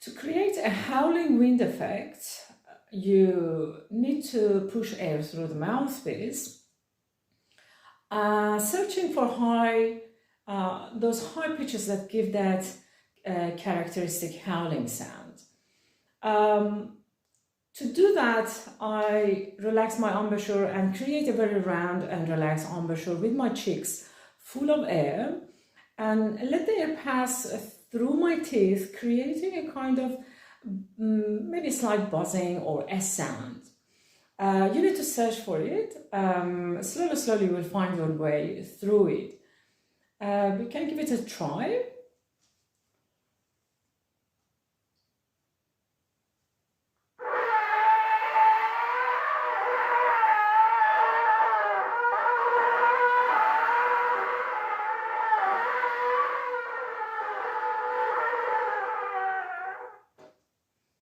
To create a howling wind effect, you need to push air through the mouthpiece, searching for those high pitches that give that characteristic howling sound. To do that, I relax my embouchure and create a very round and relaxed embouchure with my cheeks full of air, and let the air pass through my teeth, creating a kind of maybe slight buzzing or S sound. You need to search for it. Slowly you will find your way through it. We can give it a try.